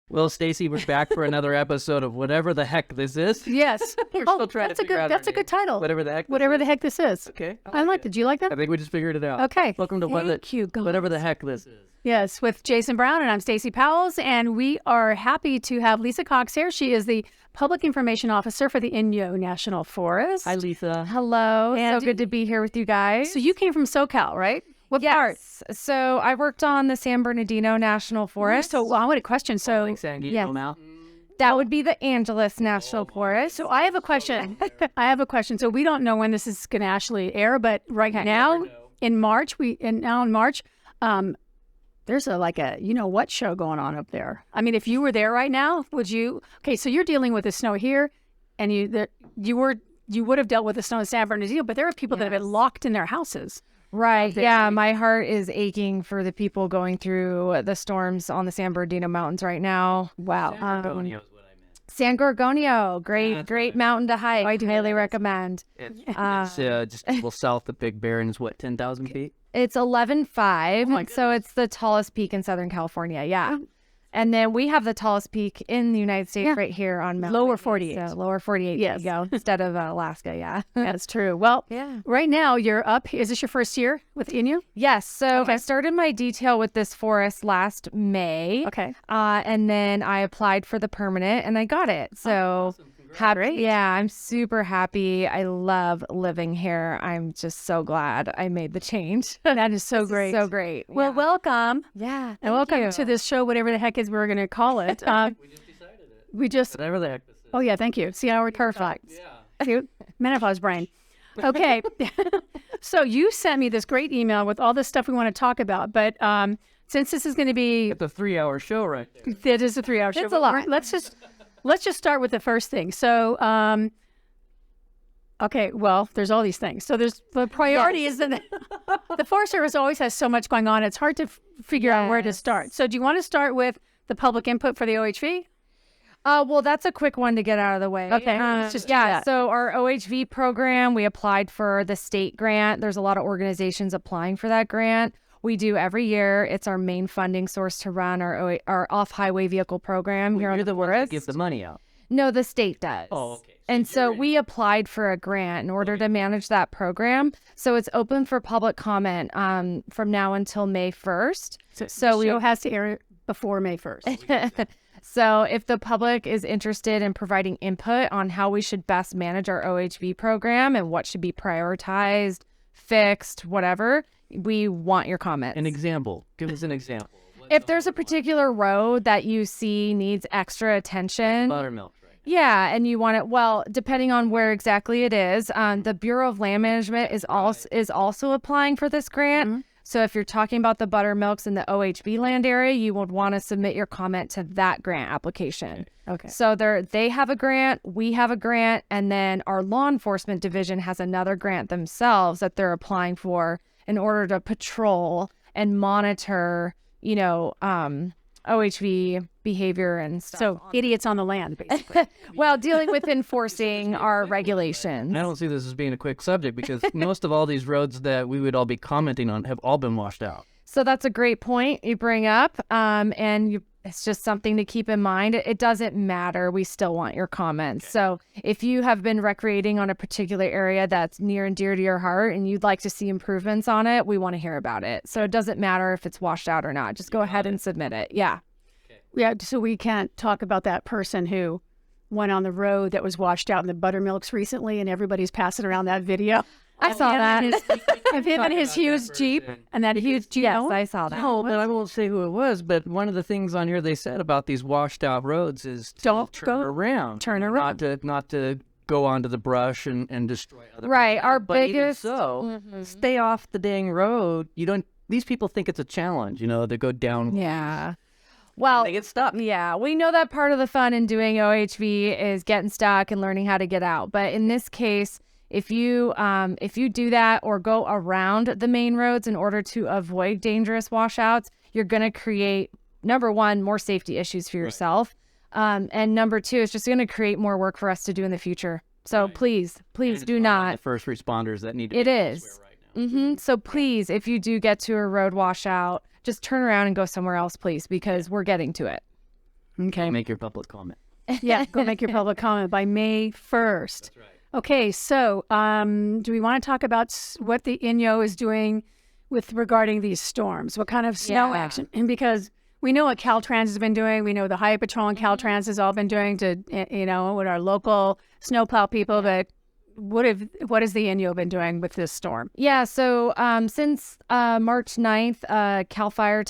Well, Stacey, we're back for another episode of whatever the heck this is. Yes. We're still trying to figure out That's a good title. Whatever the heck. Whatever the heck this is. Okay. I liked it. Do you like that? I think we just figured it out. Okay. Welcome to whatever the heck this is. Yes, with Jason Brown, and I'm Stacey Powells, and we are happy to have Lisa Cox here. She is the Public Information Officer for the Inyo National Forest. Hi, Lisa. Hello. And so good to be here with you guys. So you came from SoCal, right? What part? So I worked on the San Bernardino National Forest. So I want a question. So Like San Diego now. That would be the Angeles National Forest. So I have a question. So we don't know when this is going to actually air, but right now in March, there's a you know what show going on up there. I mean, if you were there right now, would you? Okay, so you're dealing with the snow here, and you would have dealt with the snow in San Bernardino, but there are people that have been locked in their houses. Right. Yeah, my heart is aching for the people going through the storms on the San Bernardino Mountains right now. Wow. San Gorgonio is what I meant. San Gorgonio, great mountain to hike. I highly recommend. It's just a little south of Big Bear, and it's what, 10,000 feet? It's 11.5, so it's the tallest peak in Southern California. Yeah. And then we have the tallest peak in the United States right here on Mount Lower Whitney. 48. So lower 48, Yes. there you go, instead of Alaska, yeah. That's true. Well, right now you're up. Is this your first year with Inyo? Yes, so I started my detail with this forest last May. Okay. And then I applied for the permanent and I got it. So Great. yeah, I'm super happy. I love living here. I'm just so glad I made the change. That is so great. So great. Well, welcome. Yeah. And welcome to this show, whatever the heck is we're going to call it. We just decided it. Whatever the heck this is. Oh, yeah, thank you. See how we're Perfect. Yeah. cute? Menopause brain. Okay. So you sent me this great email with all this stuff we want to talk about. But since this is going to be, It's a 3-hour show right there. it is a 3-hour show. It's a lot. Let's just start with the first thing. So, okay, well, there's all these things. So there's the priority is that the Forest Service always has so much going on. It's hard to figure out where to start. So do you want to start with the public input for the OHV? Well, that's a quick one to get out of the way. Okay, let's just do that. So our OHV program, we applied for the state grant. There's a lot of organizations applying for that grant. We do every year. It's our main funding source to run our off-highway vehicle program here on You're the the one that forest. gives the money out. No, the state does. Oh, okay. And so we applied for a grant in order to manage that program. So it's open for public comment from now until May 1st. So the show has to air before May 1st. So if the public is interested in providing input on how we should best manage our OHV program and what should be prioritized, fixed, whatever, we want your comments. An example. Give us an example. If there's a particular road that you see needs extra attention, Buttermilk, right? yeah, and you want it, well, depending on where exactly it is, the Bureau of Land Management is also applying for this grant. Mm-hmm. So if you're talking about the buttermilks in the OHV land area, you would want to submit your comment to that grant application. Okay. So they have a grant, we have a grant, and then our law enforcement division has another grant themselves that they're applying for in order to patrol and monitor, OHV behavior and stuff. So idiots on the land, basically. Well, dealing with enforcing our regulations. And I don't see this as being a quick subject because most of all these roads that we would all be commenting on have all been washed out. So that's a great point you bring up. It's just something to keep in mind. It doesn't matter. We still want your comments. So if you have been recreating on a particular area that's near and dear to your heart and you'd like to see improvements on it, we want to hear about it. So it doesn't matter if it's washed out or not. Just go ahead and submit it. Yeah. Yeah, so we can't talk about that person who went on the road that was washed out in the buttermilks recently and everybody's passing around that video. I saw that. Of him and his huge Jeep and that huge Jeep. Yes, I saw that. No, but I won't say who it was. But one of the things on here they said about these washed out roads is to Don't turn go- around. turn around. Not to go onto the brush and destroy other Right. people. Our But even biggest. so, stay off the dang road. These people think it's a challenge, to go down. Yeah. Well, They get stuck. yeah, we know that part of the fun in doing OHV is getting stuck and learning how to get out. But in this case, if you do that or go around the main roads in order to avoid dangerous washouts, you're going to create, number one, more safety issues for yourself. And number two, it's just going to create more work for us to do in the future. So please do not. The first responders that need to It be is. elsewhere right now. So please, if you do get to a road washout, just turn around and go somewhere else, please, because we're getting to it. Okay. Make your public comment. Yeah, go make your public comment by May 1st. That's right. Okay, so do we want to talk about what the INYO is doing with regarding these storms? What kind of snow action? And because we know what Caltrans has been doing, we know the Highway Patrol and Caltrans has all been doing to, with our local snowplow people, but what has the INYO been doing with this storm? Yeah, so since March 9th, CAL FIRE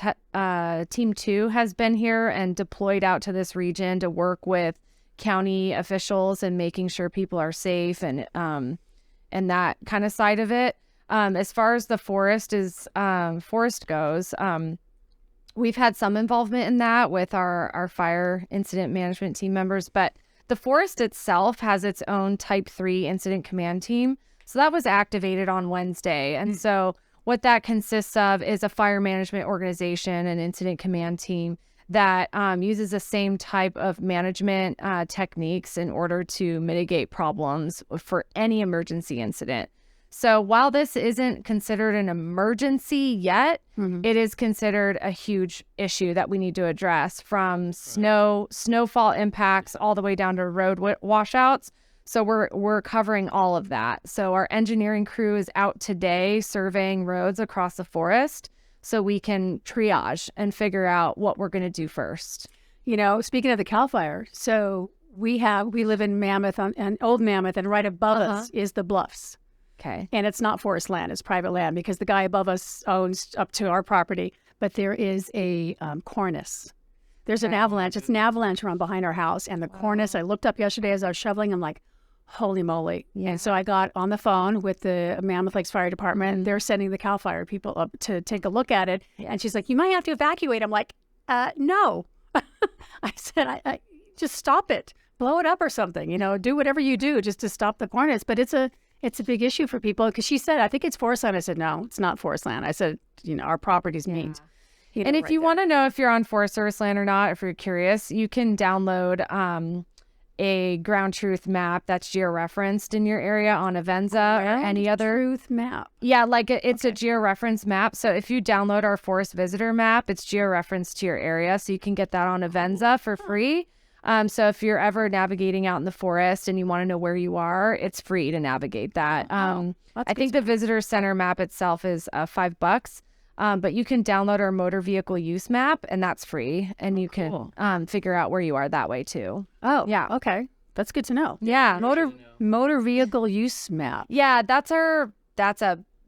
Team 2 has been here and deployed out to this region to work with county officials and making sure people are safe and that kind of side of it. As far as the forest goes, we've had some involvement in that with our fire incident management team members, but the forest itself has its own Type 3 incident command team. So that was activated on Wednesday. And so what that consists of is a fire management organization, an incident command team that uses the same type of management techniques in order to mitigate problems for any emergency incident. So while this isn't considered an emergency yet, it is considered a huge issue that we need to address, from snowfall impacts all the way down to road washouts. So we're covering all of that. So our engineering crew is out today surveying roads across the forest so we can triage and figure out what we're going to do first. Speaking of the CAL FIRE, so we live in Mammoth, and Old Mammoth, and right above us is the Bluffs. Okay. And it's not forest land, it's private land because the guy above us owns up to our property. But there is a cornice. There's an avalanche. It's an avalanche around behind our house. And the cornice, I looked up yesterday as I was shoveling. I'm like, holy moly. Yeah. And so I got on the phone with the Mammoth Lakes Fire Department, and they're sending the CAL FIRE people up to take a look at it. And she's like, you might have to evacuate. I'm like, no. I said, I just stop it. Blow it up or something. Do whatever you do just to stop the cornice. But it's a big issue for people because she said, I think it's forest land. I said, no, it's not forest land. I said, our properties meet. And if you want to know if you're on Forest Service land or not, if you're curious, you can download a ground truth map that's georeferenced in your area on Avenza or any other truth map. Yeah, it's a georeferenced map. So if you download our forest visitor map, it's georeferenced to your area. So you can get that on Avenza for free. So if you're ever navigating out in the forest and you want to know where you are, it's free to navigate that. I think the visitor center map itself is $5, but you can download our motor vehicle use map, and that's free, and you can figure out where you are that way too. Oh, yeah. Okay. That's good to know. Yeah. Motor vehicle use map. Yeah,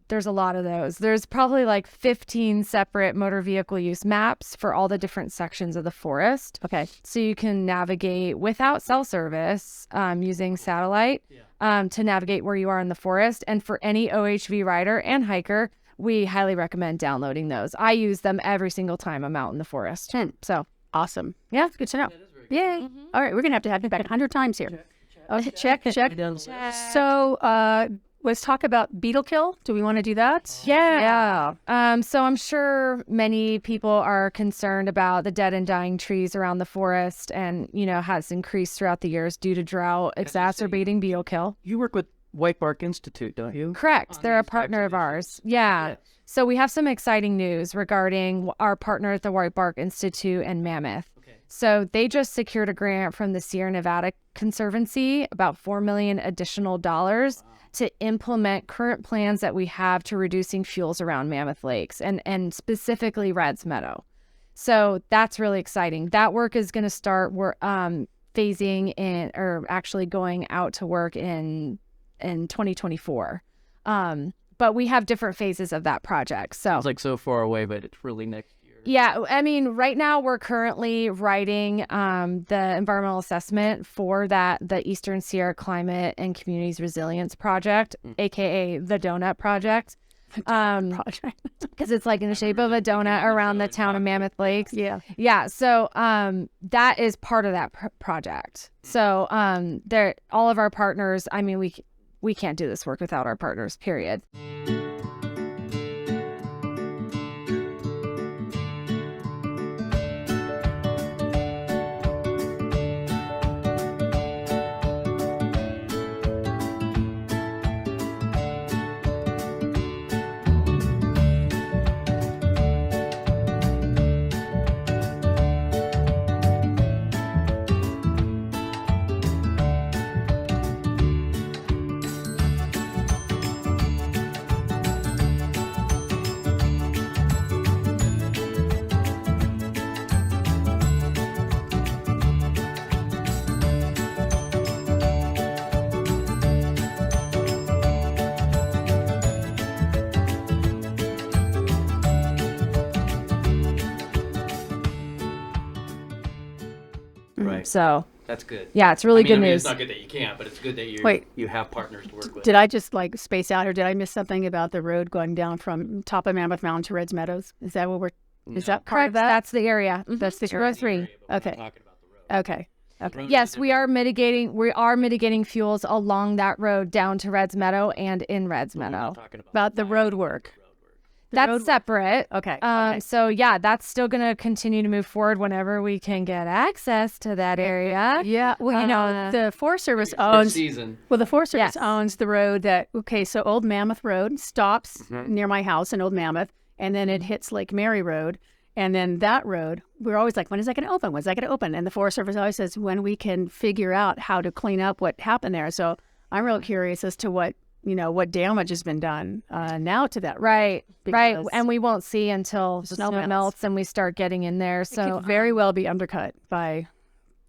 there's a lot of those. There's probably like 15 separate motor vehicle use maps for all the different sections of the forest. Okay. So you can navigate without cell service using satellite to navigate where you are in the forest. And for any OHV rider and hiker, we highly recommend downloading those. I use them every single time I'm out in the forest. So awesome. Yeah, it's good to know. Yay. All right, we're going to have you back 100 times here. Check. So let's talk about beetle kill. Do we want to do that? Yeah. So I'm sure many people are concerned about the dead and dying trees around the forest, and has increased throughout the years due to drought exacerbating beetle kill. You work with White Bark Institute, don't you? Correct. They're a partner of ours. Yeah. Yes. So we have some exciting news regarding our partner at the White Bark Institute and Mammoth. Okay. So they just secured a grant from the Sierra Nevada Conservancy, about $4 million additional dollars. Wow. To implement current plans that we have to reducing fuels around Mammoth Lakes and specifically Rad's Meadow. So that's really exciting. That work is going to start phasing in, or actually going out to work in 2024. But we have different phases of that project. So it's like so far away, but it's really next year. Yeah, I mean, right now we're currently writing the environmental assessment for the Eastern Sierra Climate and Communities Resilience Project, aka the Donut Project. Because it's like in the shape of a donut around the town of Mammoth Lakes. Yeah. So that is part of that project. So all of our partners. I mean, we can't do this work without our partners. Period. Right. So That's good. yeah, it's really good news. It's not good that you can't, but it's good that Wait. you have partners to work with. Did I just like space out, or did I miss something about the road going down from top of Mammoth Mountain to Reds Meadows? Is that what is that part Correct. of that? That's the area. That's the 203. Okay. Okay. Okay. Yes, we are mitigating. We are mitigating fuels along that road down to Reds Meadow and in Reds Meadow. About the road work. That's separate. Okay. So yeah, that's still gonna continue to move forward whenever we can get access to that area. Yeah. Well, you know, the Forest Service owns. Well, the Forest Service owns the road that. Okay, so Old Mammoth Road stops near my house in Old Mammoth, and then it hits Lake Mary Road. And then that road, we're always like, when is that going to open? When's that going to open? And the Forest Service always says, when we can figure out how to clean up what happened there. So I'm real curious as to what damage has been done now to that road. Right. Because And we won't see until the snow snow melts and we start getting in there. it So could very well be undercut by.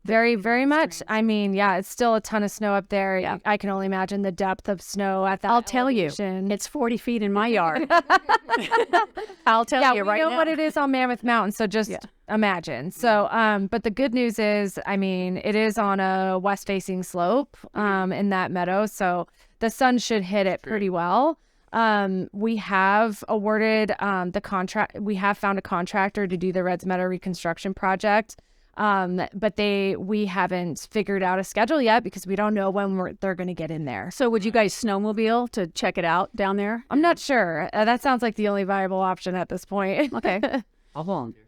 very, very much. I mean, yeah, it's still a ton of snow up there. Yeah. I can only imagine the depth of snow at that I'll tell you, elevation. it's 40 feet in my yard. I'll tell you we right know now. what it is on Mammoth Mountain, so just imagine. So, but the good news is, I mean, it is on a west-facing slope in that meadow, so the sun should hit it pretty well. We have awarded the contract. We have found a contractor to do the Reds Meadow reconstruction project. But we haven't figured out a schedule yet because we don't know when they're going to get in there. So would you guys snowmobile to check it out down there? I'm not sure. That sounds like the only viable option at this point. Okay. I'll volunteer.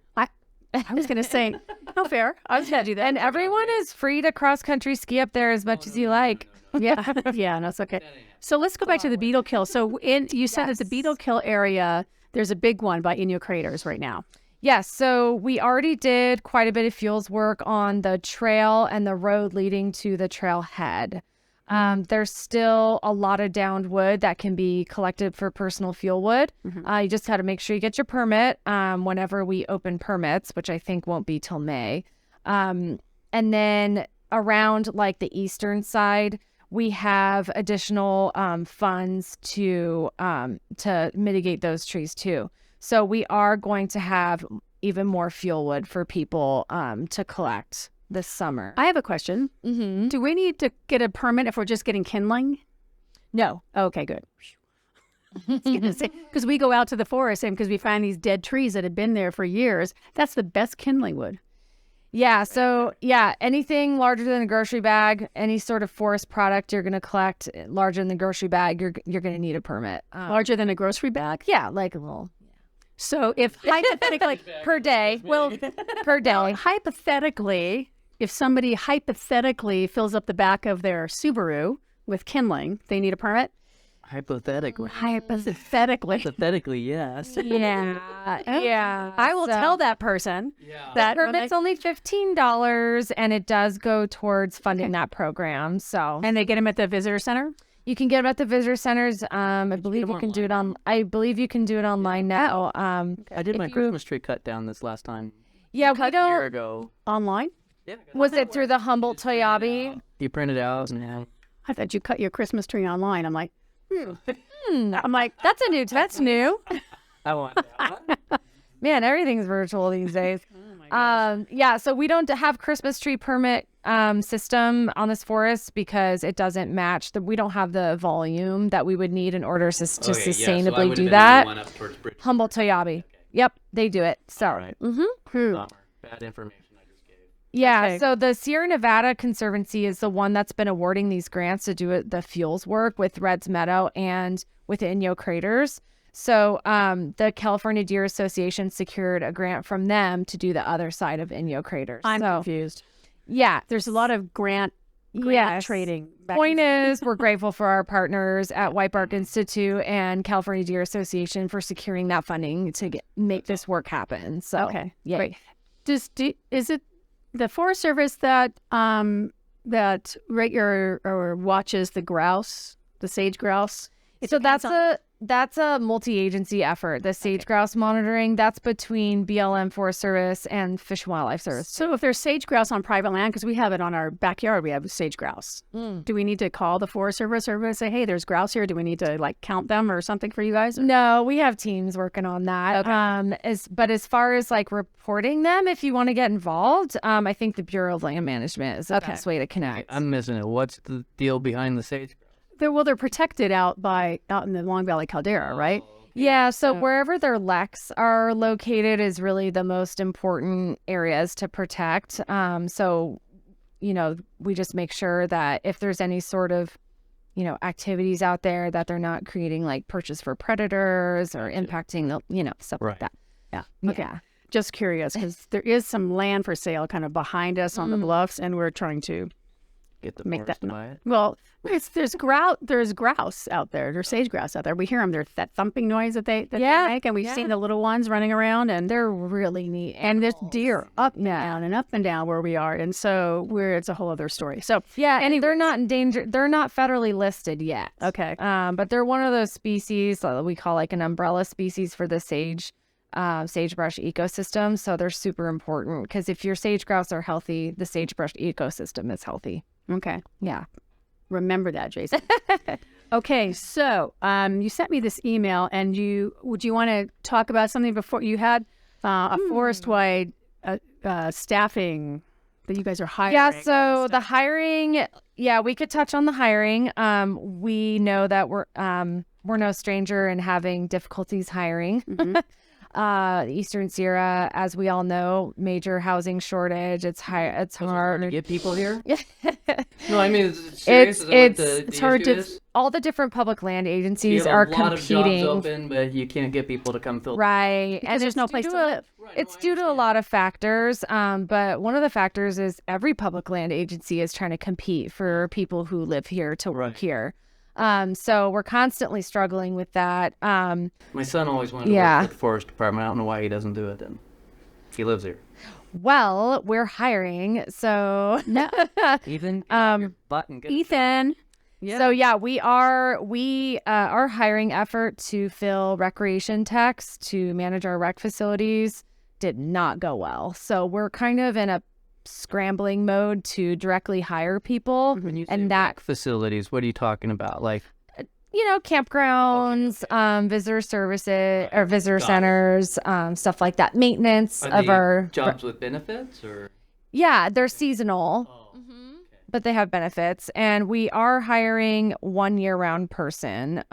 I was going to say, no fair. I was going to do that. And everyone is free to cross-country ski up there as much as you like. Yeah. Yeah, no, it's okay. So let's go back to the beetle kill. So you said at the beetle kill area, there's a big one by Inyo Craters right now. Yes, so we already did quite a bit of fuels work on the trail and the road leading to the trailhead. There's still a lot of downed wood that can be collected for personal fuel wood. You just got to make sure you get your permit whenever we open permits, which I think won't be till May. And then around like the eastern side, we have additional funds to mitigate those trees too. So we are going to have even more fuel wood for people to collect this summer. I have a question. Mm-hmm. Do we need to get a permit if we're just getting kindling? No. Okay, good. Because we go out to the forest and because we find these dead trees that have been there for years, that's the best kindling wood. Yeah. So yeah, anything larger than a grocery bag, any sort of forest product you're going to collect larger than the grocery bag, you're going to need a permit. Larger than a grocery bag? Yeah, like a little. So if hypothetically, per day. well, Per day. hypothetically, if somebody hypothetically fills up the back of their Subaru with kindling, they need a permit? Hypothetically. Hypothetically, yes. Yeah. Yeah. I will tell that person that permit's only $15 and it does go towards funding that program. So and they get them at the visitor center. you can get them at the visitor centers. I believe you can do it on. I believe you can do it online now. I did my Christmas tree cut down this last time. Yeah, we A year don't. ago. Online? Yeah. Was it through the Humboldt Toyabe? You print it out and I thought you cut your Christmas tree online. I'm like, I'm like, that's a new. That's new. I want that one. Man, everything's virtual these days. Yeah, so we don't have Christmas tree permit system on this forest because it doesn't match. We don't have the volume that we would need in order to sustainably do that. Humboldt Toyabe. Yep, they do it. So, Right. Bad information I just gave. yeah, Okay. so the Sierra Nevada Conservancy is the one that's been awarding these grants to do the fuels work with Reds Meadow and with Inyo Craters. So the California Deer Association secured a grant from them to do the other side of Inyo Craters. I'm so, confused. yeah, There's a lot of grant yes. trading. Point is, we're grateful for our partners at White Bark Institute and California Deer Association for securing that funding to make this work happen. So, Okay, yeah. great. Is it the Forest Service that that watches the grouse, the sage grouse? So that's That's a multi-agency effort. The sage grouse monitoring, that's between BLM Forest Service and Fish and Wildlife Service. So if there's sage grouse on private land, because we have it on our backyard, we have sage grouse. Do we need to call the Forest Service or say, hey, there's grouse here? Do we need to like count them or something for you guys? No, we have teams working on that. But as far as like reporting them, if you want to get involved, I think the Bureau of Land Management is the best way to connect. I'm missing it. What's the deal behind the sage? They're protected out in the Long Valley Caldera, right? Yeah, so wherever their leks are located is really the most important areas to protect. So, we just make sure that if there's any sort of, activities out there that they're not creating like purchase for predators or impacting the, stuff like that. Yeah. Okay. Yeah. Just curious, because there is some land for sale kind of behind us on the bluffs, and we're trying to Get the make that. to buy it. Well, there's grouse out there. There's sage grouse out there. We hear them. There's that thumping noise that they make, and we've seen the little ones running around, and They're really neat. and there's deer up and down and up and down where we are, and so it's a whole other story. So Yeah, and they're not endangered. They're not federally listed yet. okay, But they're one of those species that we call like an umbrella species for the sagebrush ecosystem. So they're super important because if your sage grouse are healthy, the sagebrush ecosystem is healthy. okay. Yeah. Remember that, Jason. Okay, so you sent me this email, and would you want to talk about something before you had a forest-wide staffing that you guys are hiring? Yeah, so the hiring, we could touch on the hiring. We know that we're no stranger in having difficulties hiring. The Eastern Sierra, as we all know, major housing shortage. It's hard to get people here. Yeah. No, I mean it's serious. It's hard to. Is? All the different public land You agencies have are a lot competing. of jobs open, but you can't get people to come fill. Right, Because there's no place to live. It's due to a lot of factors, but one of the factors is every public land agency is trying to compete for people who live here to work here. So we're constantly struggling with that. My son always wanted to work for the forest department. I don't know why he doesn't do it. And he lives here. Well, we're hiring, so No, Ethan, your butt and get Ethan. Yeah. So we are our hiring effort to fill recreation techs to manage our rec facilities did not go well. So we're kind of in a scrambling mode to directly hire people. When you say and that rec facilities, what are you talking about? Like, campgrounds, visitor services or visitor centers, stuff like that. Maintenance are of they our jobs with benefits or? Yeah, they're seasonal. Oh, But they have benefits, and we are hiring one year-round person,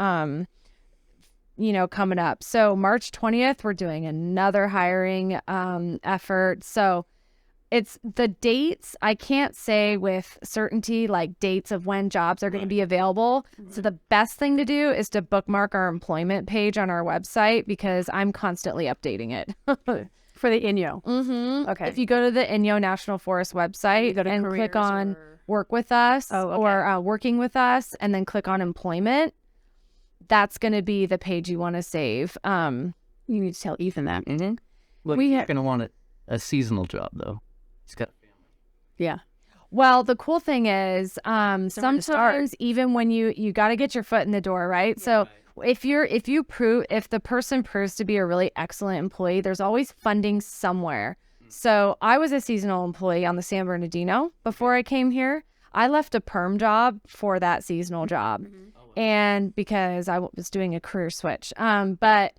coming up. So March 20th, we're doing another hiring effort. So it's the dates. I can't say with certainty, like dates of when jobs are going to be available. So the best thing to do is to bookmark our employment page on our website because I'm constantly updating it. For the Inyo. Mm-hmm. Okay. If you go to the Inyo National Forest website go to and click careers on or- work with us okay. or working with us and then click on employment, that's going to be the page you want to save. You need to tell Ethan that. Mm-hmm. Look, We you're ha- going to want a seasonal job, though. He's got a family. Yeah. Well, the cool thing is to start. sometimes even when you got to get your foot in the door, right? So if the person proves to be a really excellent employee, there's always funding somewhere. So I was a seasonal employee on the San Bernardino before I came here. I left a perm job for that seasonal job. And because I was doing a career switch. But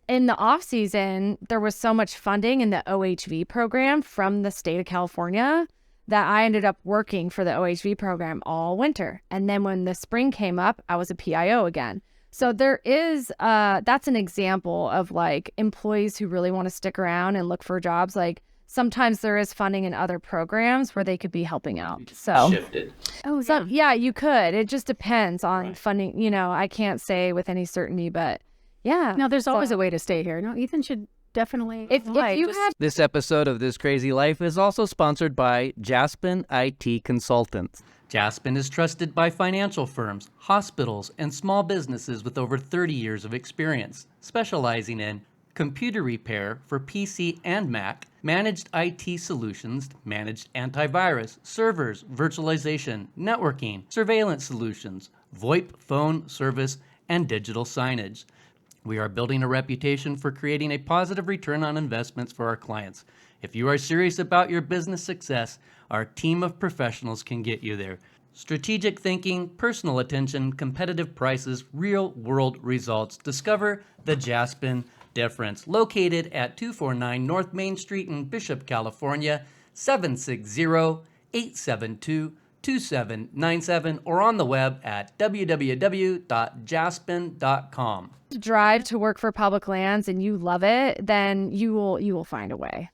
in the off season, there was so much funding in the OHV program from the state of California that I ended up working for the OHV program all winter. And then when the spring came up, I was a PIO again. So there is, that's an example of like employees who really want to stick around and look for jobs. Like sometimes there is funding in other programs where they could be helping out. So Shifted. Oh, so, yeah, you could. It just depends on funding. I can't say with any certainty, but yeah. No, there's always a way to stay here. No, Ethan should definitely. If you have This episode of This Crazy Life is also sponsored by Jaspin IT Consultants. Jaspin is trusted by financial firms, hospitals, and small businesses with over 30 years of experience, specializing in computer repair for PC and Mac, managed IT solutions, managed antivirus, servers, virtualization, networking, surveillance solutions, VoIP phone service, and digital signage. We are building a reputation for creating a positive return on investments for our clients. If you are serious about your business success, our team of professionals can get you there. Strategic thinking, personal attention, competitive prices, real-world results. Discover the Jaspin difference. Located at 249 North Main Street in Bishop, California, 760-872-2797, or on the web at www.jaspin.com. Drive to work for public lands and you love it, then you will find a way.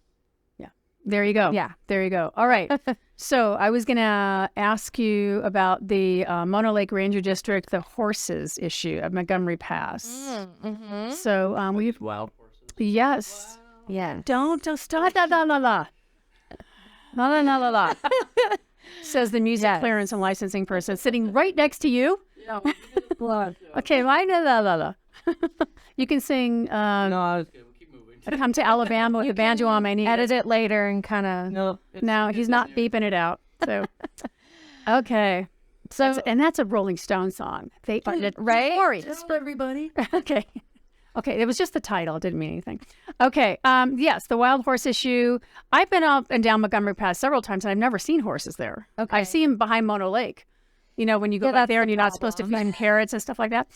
There you go. Yeah. There you go. All right. So I was going to ask you about the Mono Lake Ranger District, the horses issue at Montgomery Pass. So we've... Wild horses. Yes. Yeah. Don't stop. La, la, la, la. La, la, la, la, la. Says the music clearance and licensing person sitting right next to you. Okay, la, la, la, la. You can sing... No, I was good. We'll keep moving. I come to Alabama with a banjo on my knee. Edit it later and kind of... No, he's not beeping it out. So, okay. So, And that's a Rolling Stone song. They right? Just for everybody. Okay. Okay, it was just the title. It didn't mean anything. Okay. Yes, the wild horse issue. I've been up and down Montgomery Pass several times, and I've never seen horses there. Okay. I see them behind Mono Lake. You know, when you go back there and you're not supposed to feed parrots and stuff like that.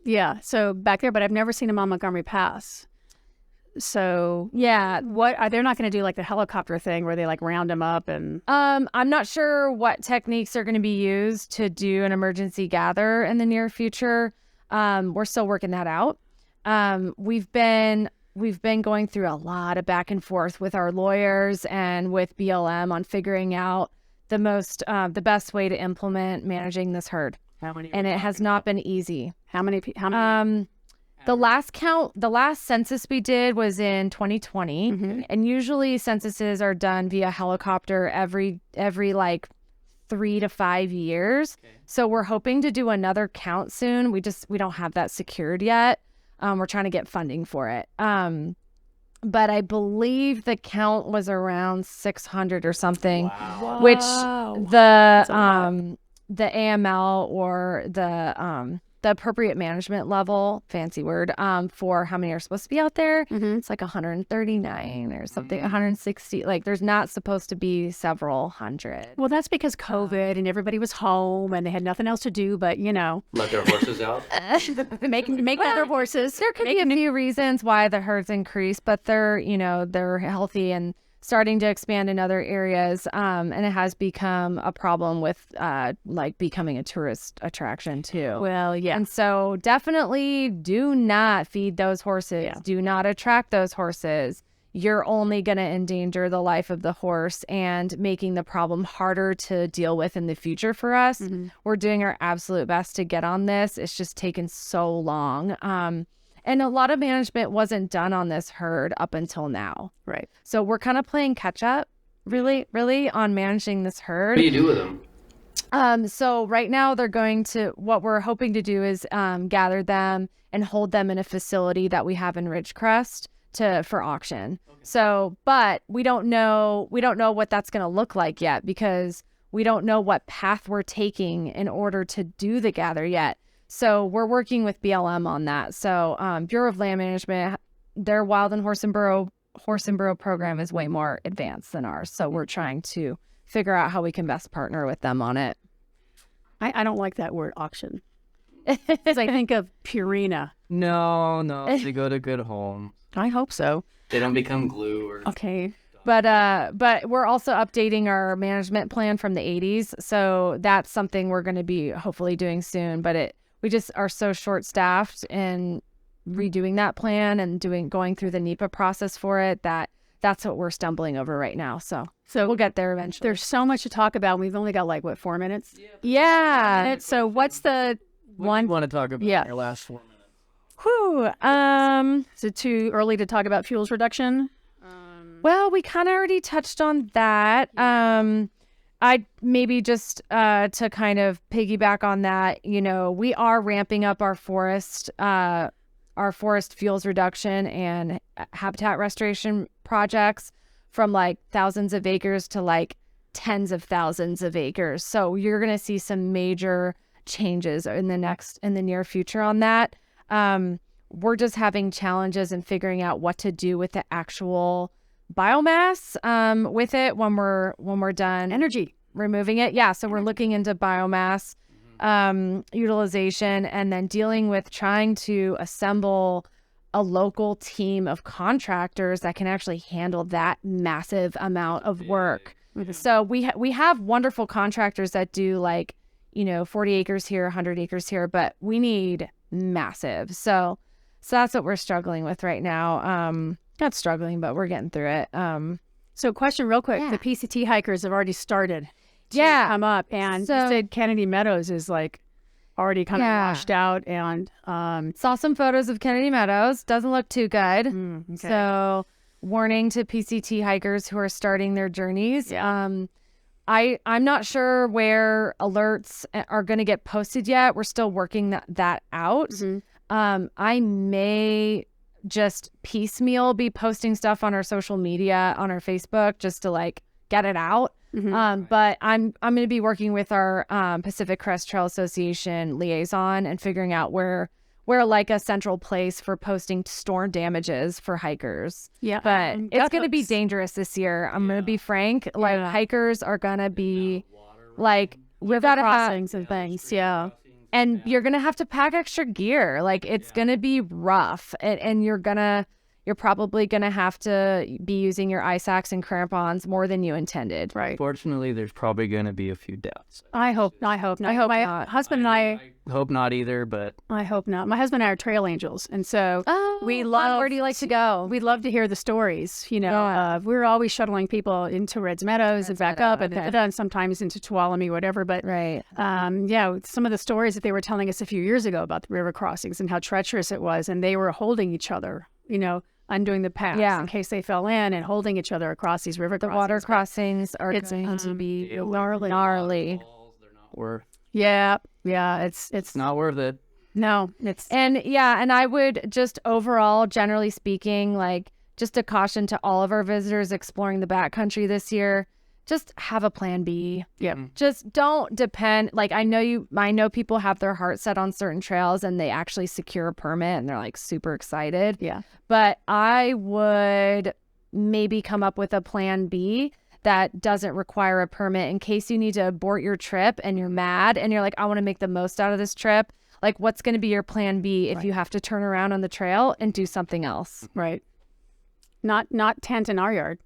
Yeah, so back there, but I've never seen them on Montgomery Pass. So Yeah. what are they're not going to do like the helicopter thing where they like round them up and I'm not sure what techniques are going to be used to do an emergency gather in the near future. We're still working that out. We've been going through a lot of back and forth with our lawyers and with BLM on figuring out the best way to implement managing this herd. And it has not been easy. how many The last census we did was in 2020, and usually censuses are done via helicopter every like 3 to 5 years. Okay. So we're hoping to do another count soon. We don't have that secured yet. We're trying to get funding for it. But I believe the count was around 600 or something, which the AML or the appropriate management level, fancy word, for how many are supposed to be out there, it's like 139 or something, 160. Like there's not supposed to be several hundred. Well, that's because COVID and everybody was home and they had nothing else to do but, you know, Let their horses out. make other horses. There could be a few reasons why the herds increase, but they're healthy and starting to expand in other areas. And it has become a problem with like becoming a tourist attraction too. Well, yeah. And so definitely do not feed those horses. Yeah. Do not attract those horses. You're only going to endanger the life of the horse and making the problem harder to deal with in the future for us. We're doing our absolute best to get on this. It's just taken so long. And a lot of management wasn't done on this herd up until now. Right. So we're kind of playing catch up, really, on managing this herd. What do you do with them? So right now what we're hoping to do is gather them and hold them in a facility that we have in Ridgecrest for auction. Okay. So, but we don't know what that's going to look like yet because we don't know what path we're taking in order to do the gather yet. So we're working with BLM on that. So Bureau of Land Management, their Wild and Horse and Burrow program is way more advanced than ours. So we're trying to figure out how we can best partner with them on it. I don't like that word auction. Because I think of Purina. No, they go to good homes. I hope so. They don't become glue or. Okay. But we're also updating our management plan from the 80s. So that's something we're going to be hopefully doing soon. But we just are so short-staffed in redoing that plan and going through the NEPA process for it that's what we're stumbling over right now. So we'll get there eventually. There's so much to talk about. We've only got like, 4 minutes? Yeah. So what's the What do you want to talk about in your last 4 minutes? Whew. Is it too early to talk about fuels reduction? Well, we kind of already touched on that. I maybe just to kind of piggyback on that, we are ramping up our forest fuels reduction and habitat restoration projects from like thousands of acres to like tens of thousands of acres. So you're going to see some major changes in the near future on that. We're just having challenges in figuring out what to do with the actual biomass with it when we're done Energy. removing it. Yeah, so we're looking into biomass utilization, and then dealing with trying to assemble a local team of contractors that can actually handle that massive amount of work. So we have wonderful contractors that do 40 acres here, 100 acres here, but we need massive. So that's what we're struggling with right now. Not struggling, but we're getting through it. So question real quick. Yeah. The PCT hikers have already started to Yeah. come up, and So- you said Kennedy Meadows is already kind of Yeah. washed out, and Saw some photos of Kennedy Meadows. Doesn't look too good. okay. So warning to PCT hikers who are starting their journeys. Yeah. I'm not sure where alerts are going to get posted yet. We're still working that out. I may just piecemeal be posting stuff on our social media, on our Facebook, just to get it out. But I'm going to be working with our Pacific Crest Trail Association liaison and figuring out where a central place for posting storm damages for hikers. Yeah. But it's Gut going to be hooks. dangerous this year. I'm going to be frank. Hikers are going to be we've got to have, crossings and things. Yeah. and you're going to have to pack extra gear. It's going to be rough, and you're probably going to have to be using your ice axe and crampons more than you intended. Right. Fortunately, there's probably going to be a few deaths. I hope not. I hope My not. husband and I Hope not either, but I hope not. My husband and I are trail angels, and so we fun. love. Where do you like to go? We love to hear the stories. Yeah. We're always shuttling people into Reds Meadows and back up, okay. and sometimes into Tuolumne, whatever. But Right. some of the stories that they were telling us a few years ago about the river crossings and how treacherous it was, and they were holding each other, undoing the paths Yeah. in case they fell in, and holding each other across these river The crossings. water crossings are It's, going to be gnarly. gnarly. worth. Yeah, it's Not worth it. no, it's And I would just overall, generally speaking, just a caution to all of our visitors exploring the backcountry this year, just have a plan B. yeah. Just don't depend. I know people have their heart set on certain trails and they actually secure a permit and they're super excited. Yeah. But I would maybe come up with a plan B that doesn't require a permit in case you need to abort your trip and you're mad and you're I want to make the most out of this trip. What's going to be your plan B if you have to turn around on the trail and do something else? Right. Not tent in our yard.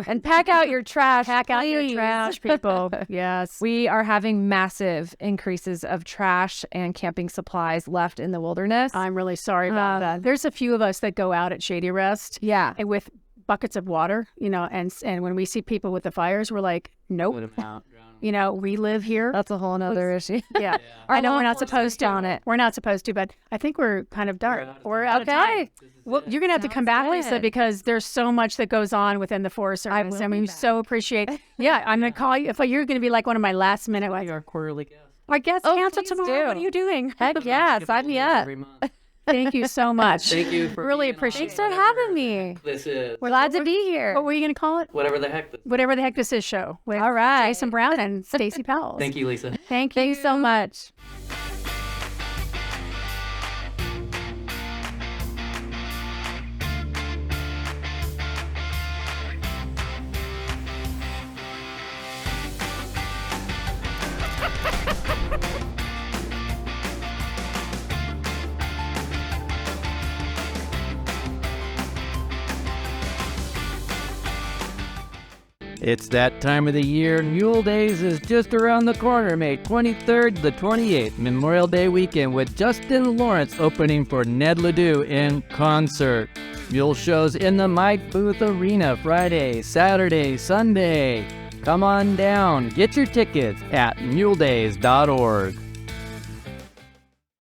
And pack out your trash. Pack out your please. trash, people. Yes. We are having massive increases of trash and camping supplies left in the wilderness. I'm really sorry about that. There's a few of us that go out at Shady Rest Yeah. and with buckets of water, and when we see people with the fires, we're like, nope. Put 'em out, drown 'em. We live here. That's a whole nother issue. Yeah. Our I know we're law not supposed to. enforcement on it. We're not supposed to, but I think we're kind of done. We're out of Okay. time. Well, you're going to have to come back, Lisa, good. because there's so much that goes on within the Forest Service, will and be we back. so appreciate. Yeah, I'm going to call you. If you're going to be one of my last minute, Our quarterly guest. I guess Oh, cancel please tomorrow. do. What are you doing? Heck yeah, sign me up. Every month. Thank you so much. Thank you for Really being on appreciate Thanks for having me. This is Glad to be here. What were you going to call it? whatever the heck. Whatever the heck this is show. With All right. Jason Brown and Stacey Powells. Thank you, Lisa. Thank you. Thanks so much. It's that time of the year. Mule Days is just around the corner, May 23rd to the 28th, Memorial Day weekend, with Justin Lawrence opening for Ned Ledoux in concert. Mule shows in the Mike Booth Arena Friday, Saturday, Sunday. Come on down. Get your tickets at muledays.org.